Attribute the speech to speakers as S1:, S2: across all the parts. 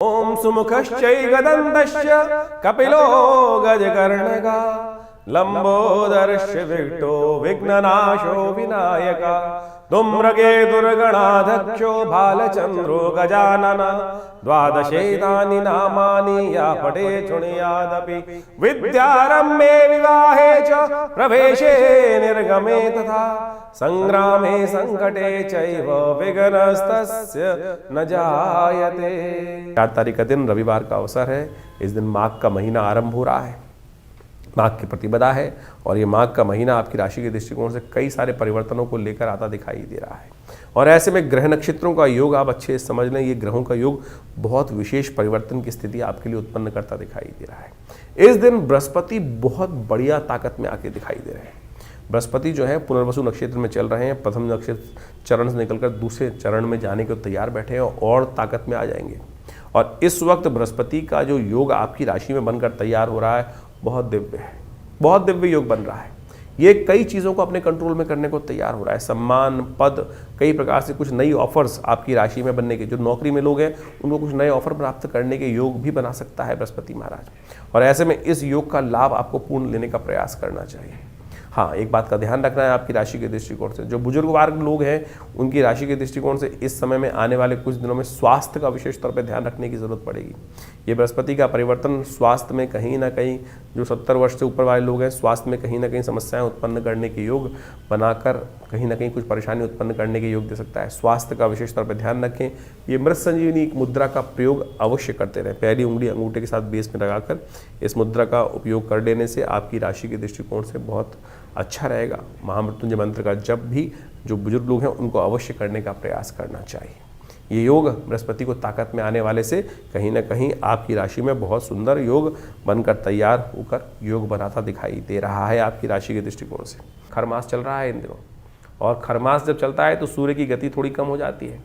S1: ओम सुमुखश्चैकदन्तश्च कपिलो गजकर्णका लंबोदरश्च विकटो विघ्ननाशो विनायका धूम्रकेतुर्गणाध्यक्षो भालचंद्रो गजानन द्वादशैतानि नामानि या पठे शृणुयादपि विद्यारम्भे विवाहे च प्रवेशे निर्गमे तथा संग्रामे संकटे चैव विघ्नस्तस्य न जायते। 4 तारीख का दिन रविवार का अवसर है। इस दिन माघ का महीना आरंभ हो रहा है, माघ की प्रतिपदा है और ये माघ का महीना आपकी राशि के दृष्टिकोण से कई सारे परिवर्तनों को लेकर आता दिखाई दे रहा है। और ऐसे में ग्रह नक्षत्रों का योग आप अच्छे से समझ लें, ये ग्रहों का योग बहुत विशेष परिवर्तन की स्थिति आपके लिए उत्पन्न करता दिखाई दे रहा है। इस दिन बृहस्पति बहुत बढ़िया ताकत में आके दिखाई दे रहे हैं। बृहस्पति जो है पुनर्वसु नक्षत्र में चल रहे हैं, प्रथम नक्षत्र चरण से निकलकर दूसरे चरण में जाने को तैयार बैठे हैं और ताकत में आ जाएंगे। और इस वक्त बृहस्पति का जो योग आपकी राशि में बनकर तैयार हो रहा है बहुत दिव्य है, बहुत दिव्य योग बन रहा है। ये कई चीज़ों को अपने कंट्रोल में करने को तैयार हो रहा है। सम्मान, पद, कई प्रकार से कुछ नई ऑफर्स आपकी राशि में बनने के, जो नौकरी में लोग हैं उनको कुछ नए ऑफर प्राप्त करने के योग भी बना सकता है बृहस्पति महाराज। और ऐसे में इस योग का लाभ आपको पूर्ण लेने का प्रयास करना चाहिए। हाँ, एक बात का ध्यान रखना है आपकी राशि के दृष्टिकोण से, जो बुजुर्ग वर्ग लोग हैं उनकी राशि के दृष्टिकोण से इस समय में आने वाले कुछ दिनों में स्वास्थ्य का विशेष तौर पर ध्यान रखने की जरूरत पड़ेगी। ये बृहस्पति का परिवर्तन स्वास्थ्य में कहीं ना कहीं, जो 70 वर्ष से ऊपर वाले लोग हैं, स्वास्थ्य में कहीं ना कहीं समस्याएं उत्पन्न करने के योग बनाकर कहीं ना कहीं कुछ परेशानी उत्पन्न करने के योग दे सकता है। स्वास्थ्य का विशेष तौर पर ध्यान रखें। ये मृत संजीवनी मुद्रा का प्रयोग अवश्य करते रहें। पहली उंगली अंगूठे के साथ बेस में लगाकर इस मुद्रा का उपयोग कर लेने से आपकी राशि के दृष्टिकोण से बहुत अच्छा रहेगा। महामृत्युंजय मंत्र का जप भी जो बुजुर्ग लोग हैं उनको अवश्य करने का प्रयास करना चाहिए। ये योग बृहस्पति को ताकत में आने वाले से कहीं ना कहीं आपकी राशि में बहुत सुंदर योग बनकर तैयार होकर योग बनाता दिखाई दे रहा है आपकी राशि के दृष्टिकोण से। खरमास चल रहा है इन दिनों, और खरमास जब चलता है तो सूर्य की गति थोड़ी कम हो जाती है,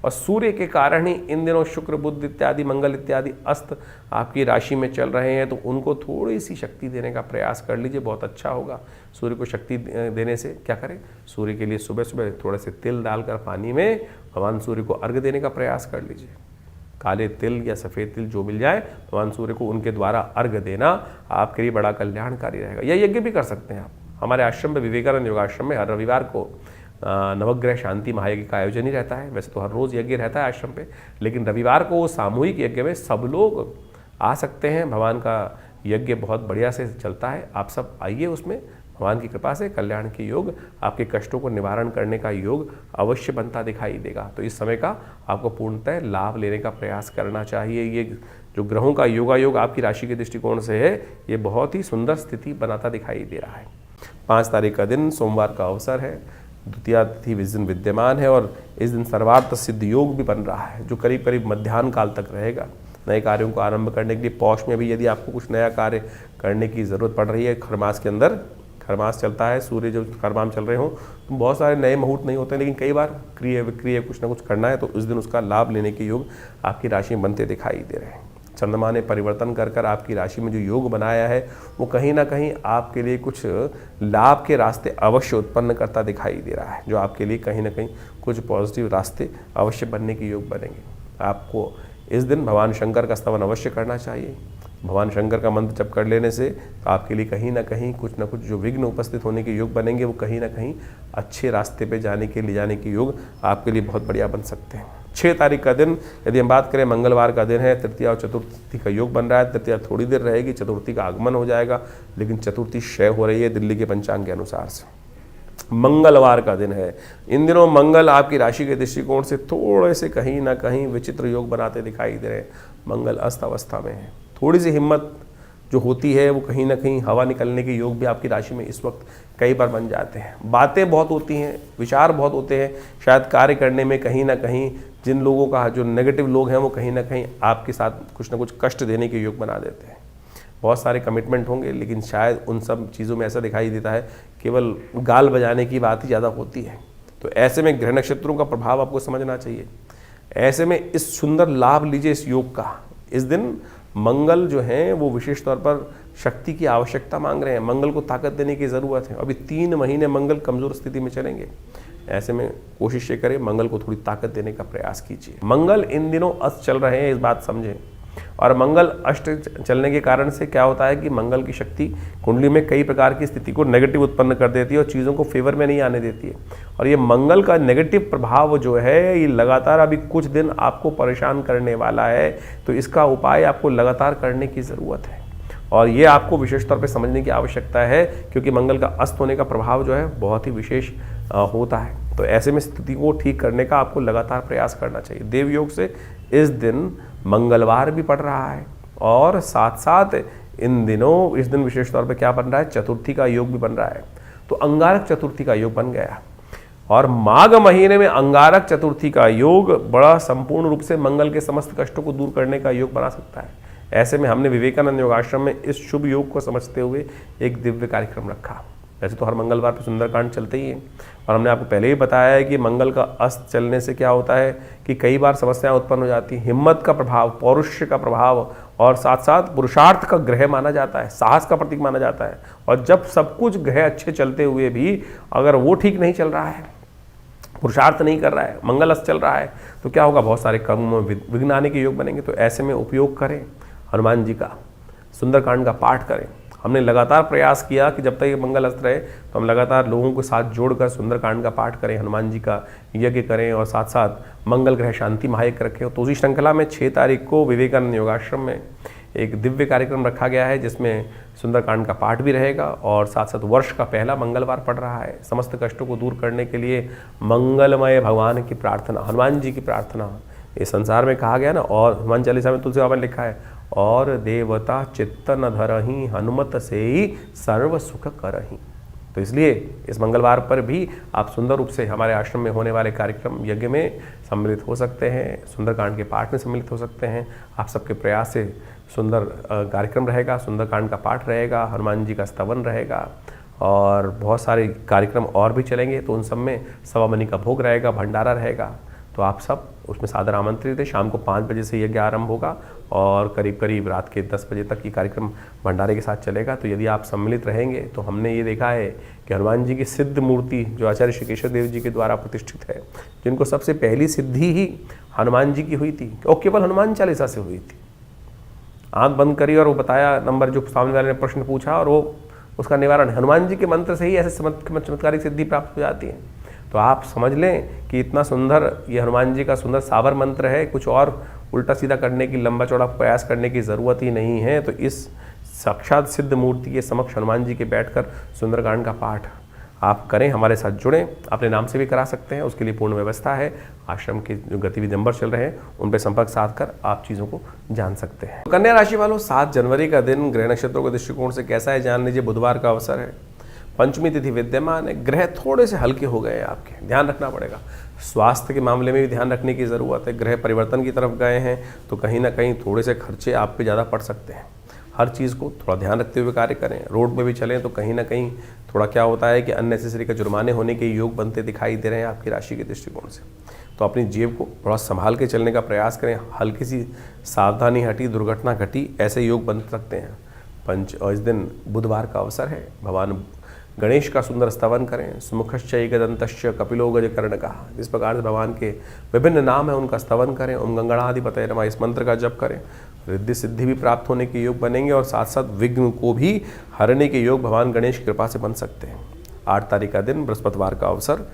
S1: और सूर्य के कारण ही इन दिनों शुक्र, बुध इत्यादि, मंगल इत्यादि अस्त आपकी राशि में चल रहे हैं। तो उनको थोड़ी सी शक्ति देने का प्रयास कर लीजिए, बहुत अच्छा होगा। सूर्य को शक्ति देने से क्या करें, सूर्य के लिए सुबह सुबह थोड़े से तिल डालकर पानी में भगवान सूर्य को अर्घ्य देने का प्रयास कर लीजिए। काले तिल या सफ़ेद तिल जो मिल जाए, भगवान सूर्य को उनके द्वारा अर्घ्य देना आपके लिए बड़ा कल्याणकारी रहेगा। यह यज्ञ भी कर सकते हैं आप। हमारे आश्रम में, विवेकानंद योगाश्रम में, हर रविवार को नवग्रह शांति महायज्ञ का आयोजन ही रहता है। वैसे तो हर रोज़ यज्ञ रहता है आश्रम पे, लेकिन रविवार को सामूहिक यज्ञ में सब लोग आ सकते हैं। भगवान का यज्ञ बहुत बढ़िया से चलता है, आप सब आइए उसमें। भगवान की कृपा से कल्याण के योग, आपके कष्टों को निवारण करने का योग अवश्य बनता दिखाई देगा। तो इस समय का आपको पूर्णतः लाभ लेने का प्रयास करना चाहिए। ये जो ग्रहों का योगायोग आपकी राशि के दृष्टिकोण से है, ये बहुत ही सुंदर स्थिति बनाता दिखाई दे रहा है। 5 तारीख का दिन सोमवार का अवसर है, द्वितीया तिथि इस दिन विद्यमान है, और इस दिन सर्वार्थ सिद्ध योग भी बन रहा है जो करीब करीब मध्याह्न काल तक रहेगा। नए कार्यों को आरंभ करने के लिए पौष में भी यदि आपको कुछ नया कार्य करने की ज़रूरत पड़ रही है, खरमास के अंदर, खरमास चलता है, सूर्य जो खरमास चल रहे हों, तो बहुत सारे नए मुहूर्त नहीं होते, लेकिन कई बार क्रिया विक्रिया कुछ ना कुछ करना है तो उस दिन उसका लाभ लेने के योग आपकी राशि में बनते दिखाई दे रहे हैं। चंद्रमा ने परिवर्तन कर आपकी राशि में जो योग बनाया है वो कहीं ना कहीं आपके लिए कुछ लाभ के रास्ते अवश्य उत्पन्न करता दिखाई दे रहा है, जो आपके लिए कहीं ना कहीं कुछ पॉजिटिव रास्ते अवश्य बनने के योग बनेंगे। आपको इस दिन भगवान शंकर का स्तवन अवश्य करना चाहिए। भगवान शंकर का मंत्र जप कर लेने से आपके लिए कहीं ना कहीं कुछ ना कुछ जो विघ्न उपस्थित होने के योग बनेंगे वो कहीं ना कहीं अच्छे रास्ते पे जाने के, ले जाने के योग आपके लिए बहुत बढ़िया बन सकते हैं। 6 तारीख का दिन यदि हम बात करें, मंगलवार का दिन है, तृतीया और चतुर्थी का योग बन रहा है। तृतीया थोड़ी देर रहेगी, चतुर्थी का आगमन हो जाएगा, लेकिन चतुर्थी क्षय हो रही है दिल्ली के पंचांग के अनुसार से। मंगलवार का दिन है। इन दिनों मंगल आपकी राशि के दृष्टिकोण से थोड़े से कहीं ना कहीं विचित्र योग बनाते दिखाई दे रहे हैं। मंगल अस्त अवस्था में है, थोड़ी सी हिम्मत जो होती है वो कहीं ना कहीं हवा निकलने के योग भी आपकी राशि में इस वक्त कई बार बन जाते हैं। बातें बहुत होती हैं, विचार बहुत होते हैं, शायद कार्य करने में कहीं ना कहीं जिन लोगों का, जो नेगेटिव लोग हैं वो कहीं ना कहीं आपके साथ कुछ ना कुछ कष्ट देने के योग बना देते हैं। बहुत सारे कमिटमेंट होंगे, लेकिन शायद उन सब चीज़ों में ऐसा दिखाई देता है केवल गाल बजाने की बात ही ज़्यादा होती है। तो ऐसे में ग्रह नक्षत्रों का प्रभाव आपको समझना चाहिए। ऐसे में इस सुंदर लाभ लीजिए इस योग का। इस दिन मंगल जो हैं वो विशेष तौर पर शक्ति की आवश्यकता मांग रहे हैं। मंगल को ताकत देने की ज़रूरत है। अभी 3 महीने मंगल कमज़ोर स्थिति में चलेंगे, ऐसे में कोशिश ये करें मंगल को थोड़ी ताकत देने का प्रयास कीजिए। मंगल इन दिनों अस्त चल रहे हैं, इस बात समझें। और मंगल अष्ट चलने के कारण से क्या होता है कि मंगल की शक्ति कुंडली में कई प्रकार की स्थिति को नेगेटिव उत्पन्न कर देती है और चीज़ों को फेवर में नहीं आने देती है। और ये मंगल का नेगेटिव प्रभाव जो है ये लगातार अभी कुछ दिन आपको परेशान करने वाला है, तो इसका उपाय आपको लगातार करने की ज़रूरत है और ये आपको विशेष तौर पे समझने की आवश्यकता है, क्योंकि मंगल का अस्त होने का प्रभाव जो है बहुत ही विशेष होता है। तो ऐसे में स्थिति को ठीक करने का आपको लगातार प्रयास करना चाहिए। देव योग से इस दिन मंगलवार भी पड़ रहा है और साथ साथ इन दिनों इस दिन विशेष तौर पे क्या बन रहा है, चतुर्थी का योग भी बन रहा है। तो अंगारक चतुर्थी का योग बन गया और माघ महीने में अंगारक चतुर्थी का योग बड़ा संपूर्ण रूप से मंगल के समस्त कष्टों को दूर करने का योग बना सकता है। ऐसे में हमने विवेकानंद योगाश्रम में इस शुभ योग को समझते हुए एक दिव्य कार्यक्रम रखा। वैसे तो हर मंगलवार पर सुंदरकांड चलते ही हैं और हमने आपको पहले ही बताया है कि मंगल का अस्त चलने से क्या होता है कि कई बार समस्याएं उत्पन्न हो जाती हैं। हिम्मत का प्रभाव, पौरुष का प्रभाव और साथ साथ पुरुषार्थ का ग्रह माना जाता है, साहस का प्रतीक माना जाता है। और जब सब कुछ ग्रह अच्छे चलते हुए भी अगर वो ठीक नहीं चल रहा है, पुरुषार्थ नहीं कर रहा है, मंगल अस्त चल रहा है, तो क्या होगा, बहुत सारे कर्म विघ्न आने के योग बनेंगे। तो ऐसे में उपयोग करें हनुमान जी का, सुंदरकांड का पाठ करें। हमने लगातार प्रयास किया कि जब तक ये मंगल अस्त रहे तो हम लगातार लोगों को साथ जोड़कर सुंदरकांड का पाठ करें, हनुमान जी का यज्ञ करें और साथ साथ मंगल ग्रह शांति महायज्ञ रखें। तो उसी श्रृंखला में 6 तारीख को विवेकानंद योगाश्रम में एक दिव्य कार्यक्रम रखा गया है जिसमें सुंदरकांड का पाठ भी रहेगा और साथ साथ वर्ष का पहला मंगलवार पड़ रहा है। समस्त कष्टों को दूर करने के लिए मंगलमय भगवान की प्रार्थना, हनुमान जी की प्रार्थना, ये संसार में कहा गया ना। और हनुमान चालीसा में तुलसी बाबा ने लिखा है, और देवता चित्त न धरहि हनुमत से ही सर्व सुख करहि। तो इसलिए इस मंगलवार पर भी आप सुंदर रूप से हमारे आश्रम में होने वाले कार्यक्रम यज्ञ में सम्मिलित हो सकते हैं, सुंदरकांड के पाठ में सम्मिलित हो सकते हैं। आप सबके प्रयास से सुंदर कार्यक्रम रहेगा, सुंदरकांड का पाठ रहेगा, हनुमान जी का स्तवन रहेगा और बहुत सारे कार्यक्रम और भी चलेंगे। तो उन सब में सवा मनी का भोग रहेगा, भंडारा रहेगा। तो आप सब उसमें सादर आमंत्रित है। शाम को 5 बजे से यज्ञ आरंभ होगा और करीब करीब रात के 10 बजे तक ये कार्यक्रम भंडारे के साथ चलेगा। तो यदि आप सम्मिलित रहेंगे तो हमने ये देखा है कि हनुमान जी की सिद्ध मूर्ति जो आचार्य श्री केशव देव जी के द्वारा प्रतिष्ठित है, जिनको सबसे पहली सिद्धि ही हनुमान जी की हुई थी और केवल हनुमान चालीसा से हुई थी। आँख बंद करी और वो बताया नंबर जो सामने वाले ने प्रश्न पूछा और वो उसका निवारण हनुमान जी के मंत्र से ही ऐसे चमत्कारिक सिद्धि प्राप्त हो जाती है। तो आप समझ लें कि इतना सुंदर ये हनुमान जी का सुंदर साबर मंत्र है, कुछ और उल्टा सीधा करने की, लंबा चौड़ा प्रयास करने की ज़रूरत ही नहीं है। तो इस साक्षात सिद्ध मूर्ति के समक्ष हनुमान जी के बैठकर सुंदरकांड का पाठ आप करें, हमारे साथ जुड़ें। अपने नाम से भी करा सकते हैं, उसके लिए पूर्ण व्यवस्था है। आश्रम के जो गतिविधि नंबर चल रहे हैं उन पर संपर्क साध कर आप चीज़ों को जान सकते हैं। कन्या राशि वालों, 7 जनवरी का दिन ग्रह नक्षत्रों के दृष्टिकोण से कैसा है जान लीजिए। बुधवार का अवसर है, पंचमी तिथि विद्यमान है, ग्रह थोड़े से हल्के हो गए हैं आपके, ध्यान रखना पड़ेगा। स्वास्थ्य के मामले में भी ध्यान रखने की ज़रूरत है। ग्रह परिवर्तन की तरफ गए हैं तो कहीं ना कहीं थोड़े से खर्चे आप पे ज़्यादा पड़ सकते हैं। हर चीज़ को थोड़ा ध्यान रखते हुए कार्य करें। रोड में भी चलें तो कहीं ना कहीं थोड़ा क्या होता है कि अननेसेसरी का जुर्माने होने के योग बनते दिखाई दे रहे हैं आपकी राशि के दृष्टिकोण से। तो अपनी जेब को थोड़ा संभाल के चलने का प्रयास करें। हल्की सी सावधानी हटी, दुर्घटना घटी, ऐसे योग बन सकते हैं। और इस दिन बुधवार का अवसर है, भगवान गणेश का सुंदर स्तवन करें। सुमुखश्च एकदंतश्च कपिलो गजकर्णकः, जिस प्रकार से भगवान के विभिन्न नाम है उनका स्तवन करें। ओम गंगणाधिपतये नमः, इस मंत्र का जप करें। रिद्धि सिद्धि भी प्राप्त होने के योग बनेंगे और साथ साथ विघ्न को भी हरने के योग भगवान गणेश की कृपा से बन सकते हैं। 8 तारीख का दिन बृहस्पतिवार का अवसर,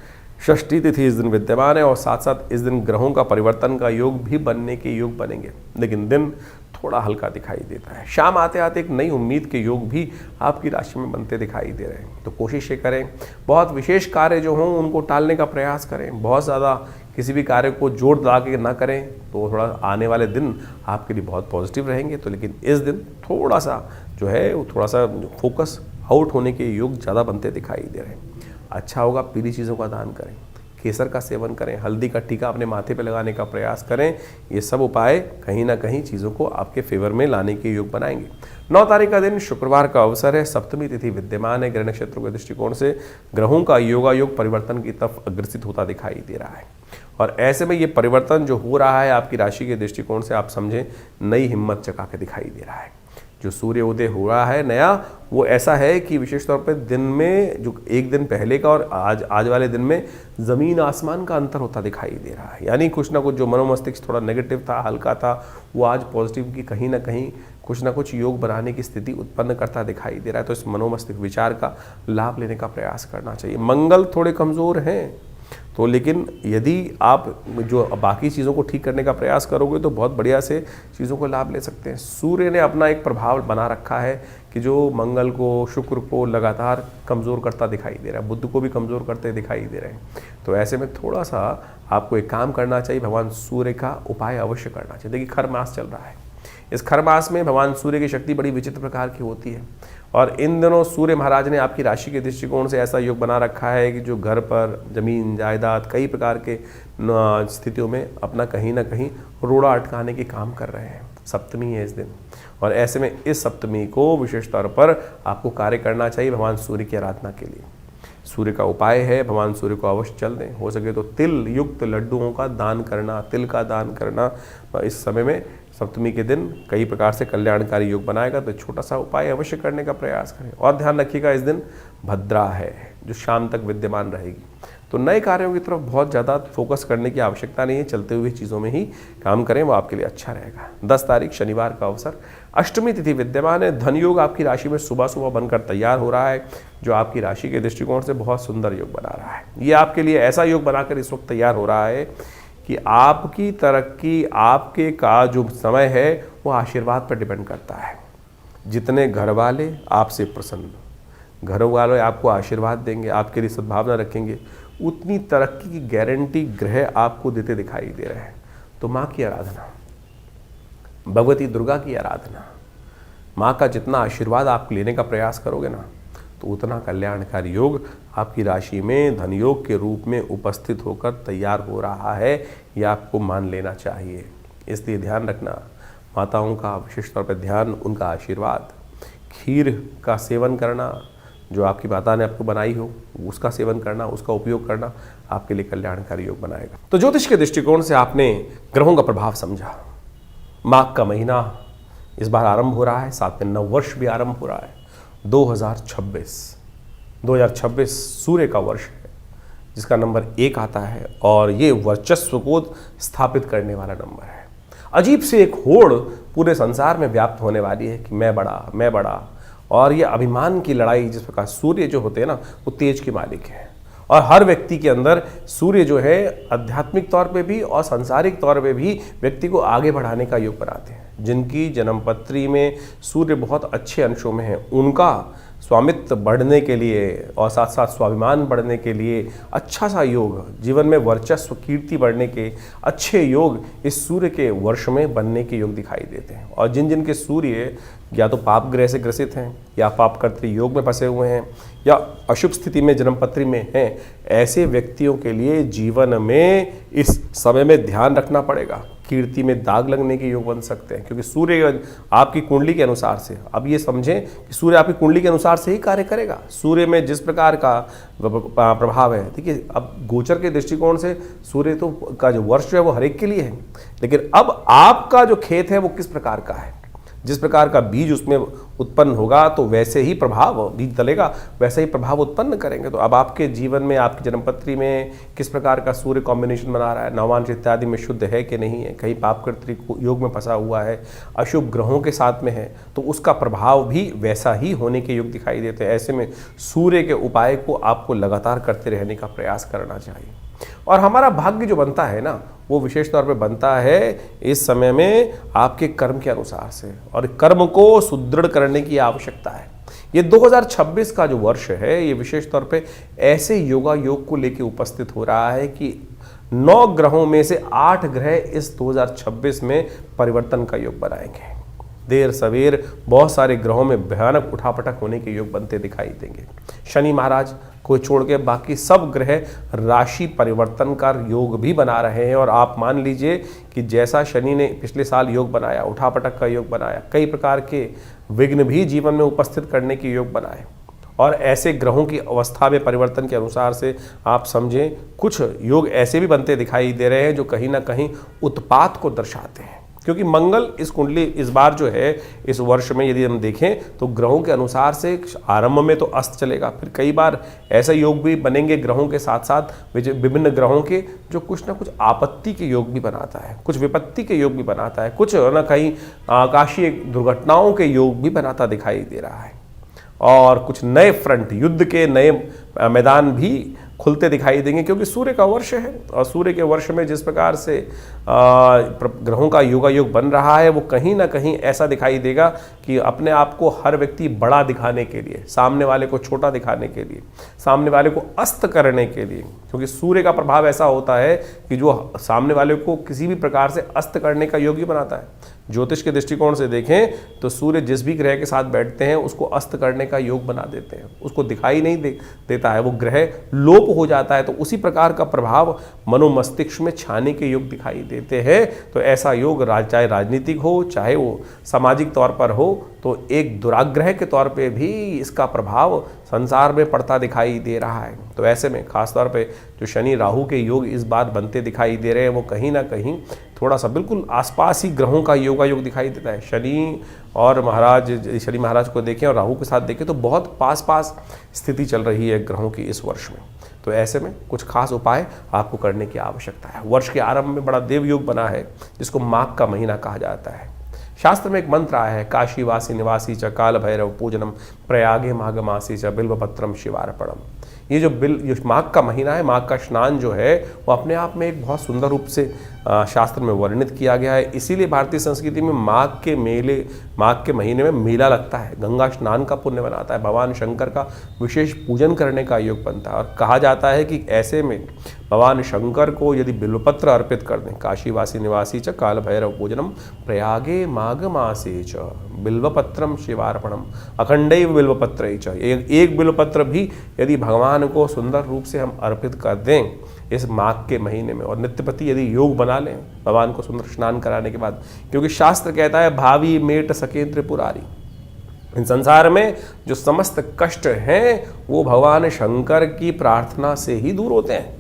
S1: षष्ठी तिथि इस दिन विद्यमान है और साथ साथ इस दिन ग्रहों का परिवर्तन का योग भी बनने के योग बनेंगे, लेकिन दिन थोड़ा हल्का दिखाई देता है। शाम आते आते एक नई उम्मीद के योग भी आपकी राशि में बनते दिखाई दे रहे हैं। तो कोशिश ये करें, बहुत विशेष कार्य जो हों उनको टालने का प्रयास करें। बहुत ज़्यादा किसी भी कार्य को जोर लगा के ना करें, तो थोड़ा आने वाले दिन आपके लिए बहुत पॉजिटिव रहेंगे। तो लेकिन इस दिन थोड़ा सा जो है वो थोड़ा सा फोकस आउट होने के योग ज़्यादा बनते दिखाई दे रहे हैं। अच्छा होगा पीली चीज़ों का दान करें, केसर का सेवन करें, हल्दी का टीका अपने माथे पे लगाने का प्रयास करें। ये सब उपाय कहीं ना कहीं चीज़ों को आपके फेवर में लाने के योग बनाएंगे। 9 तारीख का दिन शुक्रवार का अवसर है, सप्तमी तिथि विद्यमान है। ग्रह नक्षत्रों के दृष्टिकोण से ग्रहों का योगायोग परिवर्तन की तरफ अग्रसित होता दिखाई दे रहा है और ऐसे में ये परिवर्तन जो हो रहा है आपकी राशि के दृष्टिकोण से आप समझें नई हिम्मत जगा के दिखाई दे रहा है। जो सूर्य उदय हो रहा है नया, वो ऐसा है कि विशेष तौर पे दिन में जो एक दिन पहले का और आज वाले दिन में ज़मीन आसमान का अंतर होता दिखाई दे रहा है। यानी कुछ ना कुछ जो मनोमस्तिष्क थोड़ा नेगेटिव था, हल्का था, वो आज पॉजिटिव की कहीं ना कहीं कुछ ना कुछ योग बनाने की स्थिति उत्पन्न करता दिखाई दे रहा है। तो इस मनोमस्तिष्क विचार का लाभ लेने का प्रयास करना चाहिए। मंगल थोड़े कमज़ोर हैं तो, लेकिन यदि आप जो बाकी चीज़ों को ठीक करने का प्रयास करोगे तो बहुत बढ़िया से चीज़ों को लाभ ले सकते हैं। सूर्य ने अपना एक प्रभाव बना रखा है कि जो मंगल को, शुक्र को लगातार कमज़ोर करता दिखाई दे रहा है, बुध को भी कमज़ोर करते दिखाई दे रहे हैं। तो ऐसे में थोड़ा सा आपको एक काम करना चाहिए, भगवान सूर्य का उपाय अवश्य करना चाहिए। देखिए खर मास चल रहा है, इस खर मास में भगवान सूर्य की शक्ति बड़ी विचित्र प्रकार की होती है और इन दिनों सूर्य महाराज ने आपकी राशि के दृष्टिकोण से ऐसा योग बना रखा है कि जो घर पर जमीन जायदाद कई प्रकार के स्थितियों में अपना कहीं ना कहीं रोड़ा अटकाने के काम कर रहे हैं। सप्तमी है इस दिन और ऐसे में इस सप्तमी को विशेष तौर पर आपको कार्य करना चाहिए भगवान सूर्य की आराधना के लिए। सूर्य का उपाय है भगवान सूर्य को अवश्य जल दें, हो सके तो तिल युक्त लड्डुओं का दान करना, तिल का दान करना इस समय में सप्तमी के दिन कई प्रकार से कल्याणकारी योग बनाएगा। तो छोटा सा उपाय अवश्य करने का प्रयास करें। और ध्यान रखिएगा इस दिन भद्रा है जो शाम तक विद्यमान रहेगी, तो नए कार्यों की तरफ बहुत ज़्यादा फोकस करने की आवश्यकता नहीं है, चलते हुए चीज़ों में ही काम करें, वो आपके लिए अच्छा रहेगा। 10 तारीख शनिवार का अवसर, अष्टमी तिथि विद्यमान है। धन योग आपकी राशि में सुबह सुबह बनकर तैयार हो रहा है, जो आपकी राशि के दृष्टिकोण से बहुत सुंदर योग बना रहा है। ये आपके लिए ऐसा योग बनाकर इस वक्त तैयार हो रहा है कि आपकी तरक्की, आपके का जो समय है वो आशीर्वाद पर डिपेंड करता है। जितने घर वाले आपसे प्रसन्न, घर वाले आपको आशीर्वाद देंगे, आपके लिए सद्भावना रखेंगे, उतनी तरक्की की गारंटी ग्रह आपको देते दिखाई दे रहे हैं। तो माँ की आराधना, भगवती दुर्गा की आराधना, माँ का जितना आशीर्वाद आप लेने का प्रयास करोगे ना, तो उतना कल्याणकारी योग आपकी राशि में धन योग के रूप में उपस्थित होकर तैयार हो रहा है, यह आपको मान लेना चाहिए। इसलिए ध्यान रखना, माताओं का विशेष तौर पर ध्यान, उनका आशीर्वाद, खीर का सेवन करना, जो आपकी माता ने आपको बनाई हो उसका सेवन करना, उसका उपयोग करना आपके लिए कल्याणकारी योग बनाएगा। तो ज्योतिष के दृष्टिकोण से आपने ग्रहों का प्रभाव समझा। माघ का महीना इस बार आरंभ हो रहा है, साथ में नव वर्ष भी आरंभ हो रहा है। 2026 सूर्य का वर्ष है, जिसका नंबर 1 आता है और ये वर्चस्व को स्थापित करने वाला नंबर है। अजीब से एक होड़ पूरे संसार में व्याप्त होने वाली है कि मैं बड़ा, और ये अभिमान की लड़ाई, जिस प्रकार सूर्य जो होते हैं ना वो तेज के मालिक हैं, और हर व्यक्ति के अंदर सूर्य जो है आध्यात्मिक तौर पे भी और सांसारिक तौर पे भी व्यक्ति को आगे बढ़ाने का योग बनाते हैं। जिनकी जन्मपत्री में सूर्य बहुत अच्छे अंशों में है, उनका स्वामित्व बढ़ने के लिए और साथ साथ स्वाभिमान बढ़ने के लिए अच्छा सा योग, जीवन में वर्चस्व कीर्ति बढ़ने के अच्छे योग इस सूर्य के वर्ष में बनने के योग दिखाई देते हैं। और जिन जिन के सूर्य या तो पाप ग्रह से ग्रसित हैं, या पापकर्त्री योग में फंसे हुए हैं, या अशुभ स्थिति में जन्मपत्री में हैं, ऐसे व्यक्तियों के लिए जीवन में इस समय में ध्यान रखना पड़ेगा। कीर्ति में दाग लगने के योग बन सकते हैं, क्योंकि सूर्य आपकी कुंडली के अनुसार से, अब ये समझें कि सूर्य आपकी कुंडली के अनुसार से ही कार्य करेगा। सूर्य में जिस प्रकार का प्रभाव है, देखिए अब गोचर के दृष्टिकोण से सूर्य तो का जो वर्ष है वो हर एक के लिए है, लेकिन अब आपका जो खेत है वो किस प्रकार का है, जिस प्रकार का बीज उसमें उत्पन्न होगा तो वैसे ही प्रभाव, बीज डलेगा वैसे ही प्रभाव उत्पन्न करेंगे। तो अब आपके जीवन में, आपकी जन्मपत्री में किस प्रकार का सूर्य कॉम्बिनेशन बना रहा है, नवांश इत्यादि में शुद्ध है कि नहीं है, कहीं पापकर्त्री योग में फंसा हुआ है, अशुभ ग्रहों के साथ में है, तो उसका प्रभाव भी वैसा ही होने के योग दिखाई देते हैं। ऐसे में सूर्य के उपाय को आपको लगातार करते रहने का प्रयास करना चाहिए। और हमारा भाग्य जो बनता है ना, वो विशेष तौर पे बनता है इस समय में आपके कर्म के अनुसार से, और कर्म को सुदृढ़ करने की आवश्यकता है। ये 2026 का जो वर्ष है, ये विशेष तौर पे ऐसे योगा योग को लेके उपस्थित हो रहा है कि 9 ग्रहों में से 8 ग्रह इस 2026 में परिवर्तन का योग बनाएंगे। देर सवेर बहुत सारे ग्रहों में भयानक उठापटक होने के योग बनते दिखाई देंगे। शनि महाराज को छोड़ के बाकी सब ग्रह राशि परिवर्तन का योग भी बना रहे हैं, और आप मान लीजिए कि जैसा शनि ने पिछले साल योग बनाया, उठापटक का योग बनाया, कई प्रकार के विघ्न भी जीवन में उपस्थित करने के योग बनाए, और ऐसे ग्रहों की अवस्था में परिवर्तन के अनुसार से आप समझें कुछ योग ऐसे भी बनते दिखाई दे रहे हैं जो कहीं ना कहीं उत्पात को दर्शाते हैं। क्योंकि मंगल इस कुंडली इस बार जो है इस वर्ष में यदि हम देखें तो ग्रहों के अनुसार से आरंभ में तो अस्त चलेगा, फिर कई बार ऐसे योग भी बनेंगे ग्रहों के साथ साथ विभिन्न ग्रहों के जो कुछ ना कुछ आपत्ति के योग भी बनाता है, कुछ विपत्ति के योग भी बनाता है, कुछ ना कहीं आकाशीय दुर्घटनाओं के योग भी बनाता दिखाई दे रहा है। और कुछ नए फ्रंट, युद्ध के नए मैदान भी खुलते दिखाई देंगे, क्योंकि सूर्य का वर्ष है और सूर्य के वर्ष में जिस प्रकार से ग्रहों का योगायोग बन रहा है वो कहीं ना कहीं ऐसा दिखाई देगा कि अपने आप को हर व्यक्ति बड़ा दिखाने के लिए, सामने वाले को छोटा दिखाने के लिए, सामने वाले को अस्त करने के लिए, क्योंकि सूर्य का प्रभाव ऐसा होता है कि जो सामने वाले को किसी भी प्रकार से अस्त करने का योग बनाता है। ज्योतिष के दृष्टिकोण से देखें तो सूर्य जिस भी ग्रह के साथ बैठते हैं उसको अस्त करने का योग बना देते हैं, उसको दिखाई नहीं देता है, वो ग्रह लोप हो जाता है। तो उसी प्रकार का प्रभाव मनोमस्तिष्क में छाने के योग दिखाई देते हैं। तो ऐसा योग चाहे राजनीतिक हो चाहे वो सामाजिक तौर पर हो, तो एक दुराग्रह के तौर पे भी इसका प्रभाव संसार में पड़ता दिखाई दे रहा है। तो ऐसे में खासतौर पे जो शनि राहु के योग इस बार बनते दिखाई दे रहे हैं वो कहीं ना कहीं थोड़ा सा बिल्कुल आसपास ही ग्रहों का योगायोग दिखाई देता है। शनि महाराज को देखें और राहु के साथ देखें तो बहुत पास स्थिति चल रही है ग्रहों की इस वर्ष में। तो ऐसे में कुछ खास उपाय आपको करने की आवश्यकता है। वर्ष के आरंभ में बड़ा देव योग बना है जिसको माघ का महीना कहा जाता है। शास्त्र में एक मंत्र आया है, काशीवासी निवासी च काल भैरव पूजनम प्रयागे माघ मासी च बिल्वपत्रम शिवार्पणम। ये जो माघ का महीना है, माघ का स्नान जो है वो अपने आप में एक बहुत सुंदर रूप से शास्त्र में वर्णित किया गया है। इसीलिए भारतीय संस्कृति में माघ के महीने में मेला लगता है, गंगा स्नान का पुण्य बनाता है, भगवान शंकर का विशेष पूजन करने का योग बनता है। और कहा जाता है कि ऐसे में भगवान शंकर को यदि बिल्वपत्र अर्पित कर दें, काशीवासी निवासी च काल भैरव पूजनम प्रयागे माघ मासे च बिल्वपत्रम शिवार्पणम अखंडैव बिल्वपत्र च, एक बिल्वपत्र भी यदि भगवान को सुंदर रूप से हम अर्पित कर दें इस माघ के महीने में और नित्यपति यदि योग बना लें भगवान को सुंदर स्नान कराने के बाद, क्योंकि शास्त्र कहता है भावी मेट सके त्रिपुरारी, इन संसार में जो समस्त कष्ट हैं वो भगवान शंकर की प्रार्थना से ही दूर होते हैं।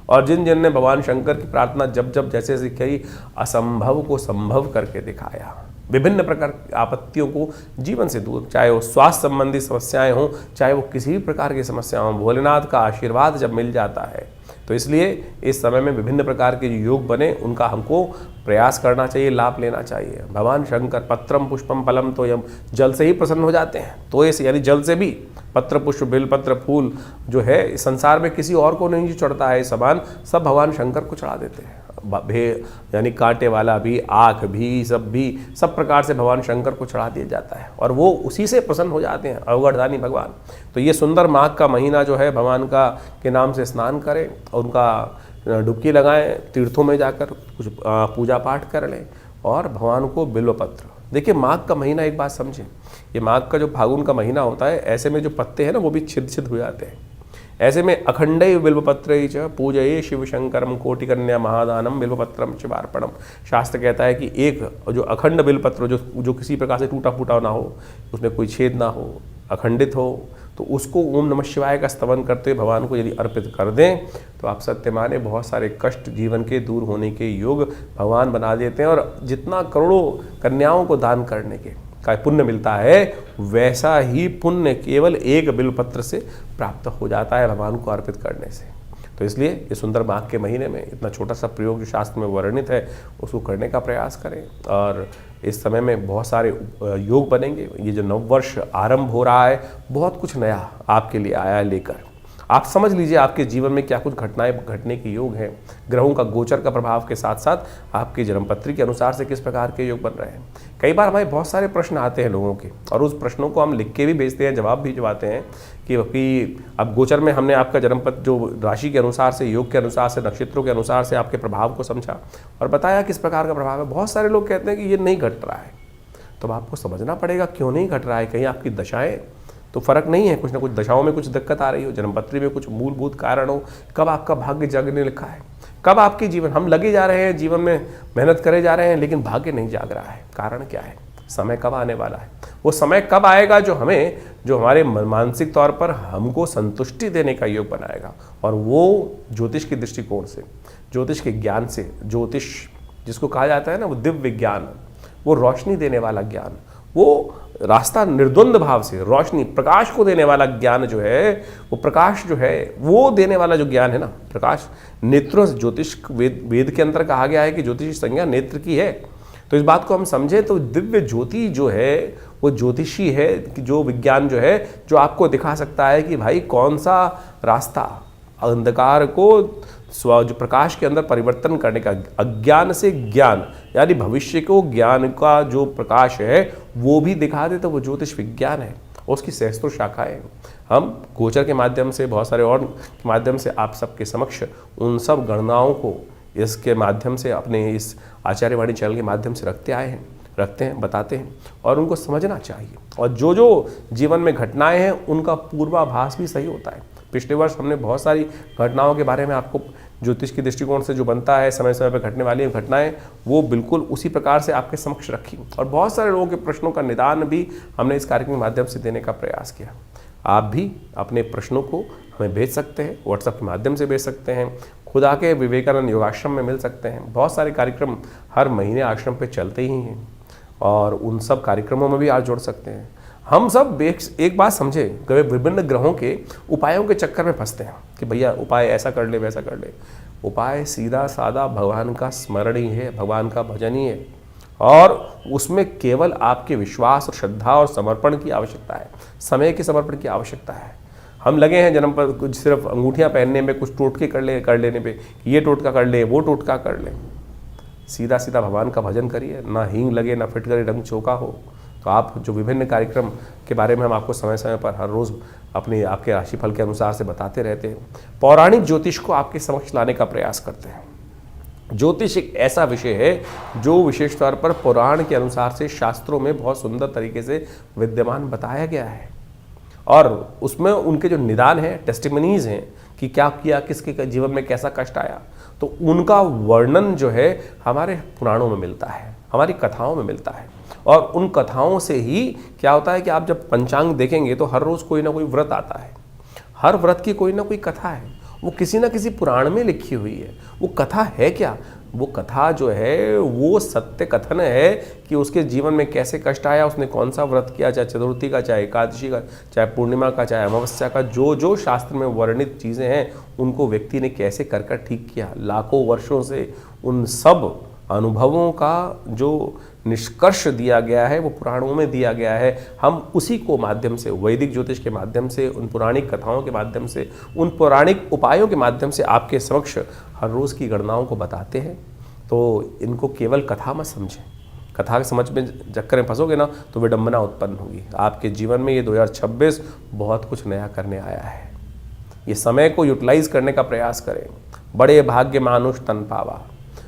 S1: और जिन जिन ने भगवान शंकर की प्रार्थना जब जैसे कही असंभव को संभव करके दिखाया, विभिन्न प्रकार की आपत्तियों को जीवन से दूर, चाहे वो स्वास्थ्य संबंधी समस्याएं हों चाहे वो किसी भी प्रकार की समस्या हों, भोलेनाथ का आशीर्वाद जब मिल जाता है तो इसलिए इस समय में विभिन्न प्रकार के जो योग बने उनका हमको प्रयास करना चाहिए, लाभ लेना चाहिए। भगवान शंकर पत्रम पुष्पम फलम तो यम, जल से ही प्रसन्न हो जाते हैं। तो ऐसे यानी जल से भी पत्र पुष्प बेलपत्र फूल जो है संसार में किसी और को नहीं जो चढ़ता है, सामान सब भगवान शंकर को चढ़ा देते हैं। यानी कांटे वाला भी, आँख भी, सब प्रकार से भगवान शंकर को चढ़ा दिया जाता है और वो उसी से प्रसन्न हो जाते हैं, अवगढ़दानी भगवान। तो ये सुंदर माघ का महीना जो है भगवान का के नाम से स्नान करें और उनका डुबकी लगाएं, तीर्थों में जाकर कुछ पूजा पाठ कर लें और भगवान को बिल्वपत्र। देखिए माघ का महीना एक बात समझें, ये माघ का जो फागुन का महीना होता है ऐसे में जो पत्ते हैं ना वो भी छिद हो जाते हैं। ऐसे में अखंडैव बिल्वपत्रैः च पूजये शिव शंकरम कोटिकन्या महादानम बिल्वपत्रम शिवार्पणम। शास्त्र कहता है कि एक जो अखंड बिल्वपत्र जो किसी प्रकार से टूटा फूटा ना हो, उसमें कोई छेद ना हो, अखंडित हो, तो उसको ओम नमः शिवाय का स्तवन करते हुए भगवान को यदि अर्पित कर दें तो आप सत्य माने बहुत सारे कष्ट जीवन के दूर होने के योग भगवान बना देते हैं। और जितना करोड़ों कन्याओं को दान करने के का पुण्य मिलता है वैसा ही पुण्य केवल एक बिल्वपत्र से प्राप्त हो जाता है भगवान को अर्पित करने से। तो इसलिए ये सुंदर माघ के महीने में इतना छोटा सा प्रयोग जो शास्त्र में वर्णित है उसको करने का प्रयास करें। और इस समय में बहुत सारे योग बनेंगे। ये जो नववर्ष आरंभ हो रहा है बहुत कुछ नया आपके लिए आया है लेकर। आप समझ लीजिए आपके जीवन में क्या कुछ घटनाएं घटने के योग हैं। ग्रहों का गोचर का प्रभाव के साथ साथ आपकी जन्मपत्री के अनुसार से किस प्रकार के योग बन रहे हैं। कई बार हमारे बहुत सारे प्रश्न आते हैं लोगों के और उस प्रश्नों को हम लिख के भी भेजते हैं, जवाब भी भिजवाते हैं कि अब गोचर में हमने आपका जन्मपत्र जो राशि के अनुसार से, योग के अनुसार से, नक्षत्रों के अनुसार से आपके प्रभाव को समझा और बताया किस प्रकार का प्रभाव है। बहुत सारे लोग कहते हैं कि ये नहीं घट रहा है, तो आपको समझना पड़ेगा क्यों नहीं घट रहा है। कहीं आपकी दशाएं तो फर्क नहीं है, कुछ ना कुछ दशाओं में कुछ दिक्कत आ रही हो, जन्मपत्री में कुछ मूलभूत कारण हो, कब आपका भाग्य जागने लिखा है, कब आपके जीवन हम लगे जा रहे हैं, जीवन में मेहनत करे जा रहे हैं लेकिन भाग्य नहीं जाग रहा है। कारण क्या है, समय कब आने वाला है, वो समय कब आएगा जो हमारे मानसिक तौर पर हमको संतुष्टि देने का योग बनाएगा। और वो ज्योतिष के दृष्टिकोण से, ज्योतिष के ज्ञान से, ज्योतिष जिसको कहा जाता है ना वो दिव्य ज्ञान, वो रोशनी देने वाला ज्ञान, वो रास्ता निर्द्वंद भाव से रोशनी प्रकाश को देने वाला ज्ञान जो है, वो प्रकाश जो है वो देने वाला जो ज्ञान है ना, प्रकाश नेत्र ज्योतिष वेद के अंदर कहा गया है कि ज्योतिष संज्ञा नेत्र की है। तो इस बात को हम समझे तो दिव्य ज्योति जो है वो ज्योतिषी है कि जो विज्ञान जो है जो आपको दिखा सकता है कि भाई कौन सा रास्ता अंधकार को जो प्रकाश के अंदर परिवर्तन करने का, अज्ञान से ज्ञान यानी भविष्य को ज्ञान का जो प्रकाश है वो भी दिखा दे तो वो ज्योतिष विज्ञान है। उसकी सहस्त्रों शाखाएं हम गोचर के माध्यम से, बहुत सारे और के माध्यम से आप सबके समक्ष उन सब गणनाओं को इसके माध्यम से अपने इस आचार्यवाणी चैनल के माध्यम से रखते हैं, बताते हैं और उनको समझना चाहिए। और जो जो जीवन में घटनाएं हैं उनका पूर्वाभास भी सही होता है। पिछले वर्ष हमने बहुत सारी घटनाओं के बारे में आपको ज्योतिष के दृष्टिकोण से जो बनता है समय समय पर घटने वाली घटनाएं वो बिल्कुल उसी प्रकार से आपके समक्ष रखी और बहुत सारे लोगों के प्रश्नों का निदान भी हमने इस कार्यक्रम के माध्यम से देने का प्रयास किया। आप भी अपने प्रश्नों को हमें भेज सकते हैं, व्हाट्सएप के माध्यम से भेज सकते हैं, खुद आके विवेकानंद योगाश्रम में मिल सकते हैं। बहुत सारे कार्यक्रम हर महीने आश्रम पे चलते ही हैं और उन सब कार्यक्रमों में भी आप जुड़ सकते हैं। हम सब एक बात समझे, कभी विभिन्न ग्रहों के उपायों के चक्कर में फंसते हैं कि भैया उपाय ऐसा कर ले वैसा कर ले। उपाय सीधा साधा भगवान का स्मरण ही है, भगवान का भजन ही है और उसमें केवल आपके विश्वास और श्रद्धा और समर्पण की आवश्यकता है, समय के समर्पण की आवश्यकता है। हम लगे हैं जन्म पर कुछ सिर्फ अंगूठियां पहनने में, कुछ टोटके कर लेने पे, ये टोटका कर ले वो टोटका कर ले। सीधा सीधा भगवान का भजन करिए, ना हींग लगे ना फिटकरी रंग चौका हो। तो आप जो विभिन्न कार्यक्रम के बारे में हम आपको समय समय पर हर रोज़ आपके राशिफल के अनुसार से बताते रहते हैं, पौराणिक ज्योतिष को आपके समक्ष लाने का प्रयास करते हैं। ज्योतिष एक ऐसा विषय है जो विशेष तौर पर पुराण के अनुसार से शास्त्रों में बहुत सुंदर तरीके से विद्यमान बताया गया है और उसमें उनके जो निदान हैं, टेस्टिमनीज हैं कि क्या किया, किसके जीवन में कैसा कष्ट आया, तो उनका वर्णन जो है हमारे पुराणों में मिलता है, हमारी कथाओं में मिलता है। और उन कथाओं से ही क्या होता है कि आप जब पंचांग देखेंगे तो हर रोज़ कोई ना कोई व्रत आता है, हर व्रत की कोई ना कोई कथा है, वो किसी ना किसी पुराण में लिखी हुई है। वो कथा है क्या? वो कथा जो है वो सत्य कथन है कि उसके जीवन में कैसे कष्ट आया, उसने कौन सा व्रत किया, चाहे चतुर्थी का, चाहे एकादशी का, चाहे पूर्णिमा का, चाहे अमावस्या का, जो जो शास्त्र में वर्णित चीज़ें हैं उनको व्यक्ति ने कैसे कर ठीक किया। लाखों वर्षों से उन सब अनुभवों का जो निष्कर्ष दिया गया है वो पुराणों में दिया गया है। हम उसी को माध्यम से, वैदिक ज्योतिष के माध्यम से, उन पौराणिक कथाओं के माध्यम से, उन पौराणिक उपायों के माध्यम से आपके समक्ष हर रोज़ की गणनाओं को बताते हैं। तो इनको केवल कथा मत समझें, कथा के समझ में चक्कर में फंसोगे ना तो विडंबना उत्पन्न होगी आपके जीवन में। ये 2026 बहुत कुछ नया करने आया है। ये समय को यूटिलाइज करने का प्रयास करें। बड़े भाग्य मानुष तन पावा,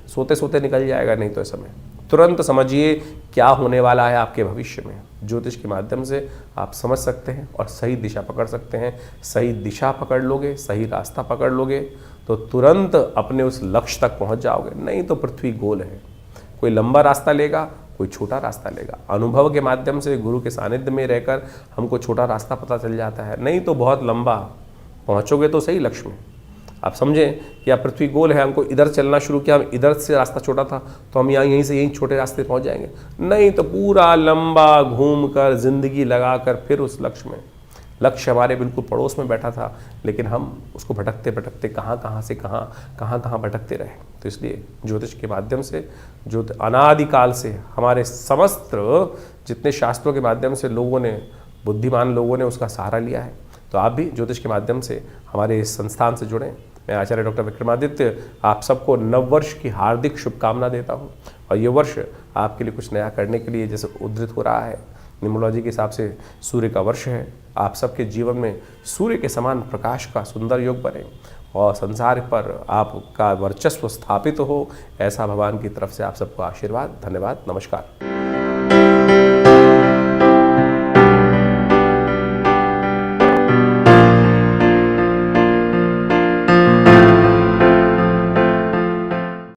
S1: सोते सोते निकल जाएगा नहीं तो ये समय। तुरंत समझिए क्या होने वाला है आपके भविष्य में। ज्योतिष के माध्यम से आप समझ सकते हैं और सही दिशा पकड़ सकते हैं। सही दिशा पकड़ लोगे, सही रास्ता पकड़ लोगे तो तुरंत अपने उस लक्ष्य तक पहुंच जाओगे। नहीं तो पृथ्वी गोल है, कोई लंबा रास्ता लेगा, कोई छोटा रास्ता लेगा। अनुभव के माध्यम से गुरु के सानिध्य में रहकर हमको छोटा रास्ता पता चल जाता है, नहीं तो बहुत लंबा पहुंचोगे तो सही लक्ष्य में। आप समझें कि आप पृथ्वी गोल है, हमको इधर चलना शुरू किया, हम इधर से रास्ता छोटा था तो हम यहीं से यहीं छोटे रास्ते पहुंच जाएंगे। नहीं तो पूरा लंबा घूमकर जिंदगी लगाकर फिर उस लक्ष्य में। लक्ष्य हमारे बिल्कुल पड़ोस में बैठा था लेकिन हम उसको भटकते भटकते कहाँ से कहाँ भटकते रहे। तो इसलिए ज्योतिष के माध्यम से, जो अनादिकाल से हमारे समस्त जितने शास्त्रों के माध्यम से लोगों ने, बुद्धिमान लोगों ने उसका सहारा लिया है, तो आप भी ज्योतिष के माध्यम से हमारे इस संस्थान से जुड़ें। मैं आचार्य डॉक्टर विक्रमादित्य आप सबको नववर्ष की हार्दिक शुभकामना देता हूं और ये वर्ष आपके लिए कुछ नया करने के लिए जैसे उद्धृत हो रहा है, न्यूमरोलॉजी के हिसाब से सूर्य का वर्ष है। आप सबके जीवन में सूर्य के समान प्रकाश का सुंदर योग बने और संसार पर आपका वर्चस्व स्थापित हो, ऐसा भगवान की तरफ से आप सबको आशीर्वाद। धन्यवाद, नमस्कार।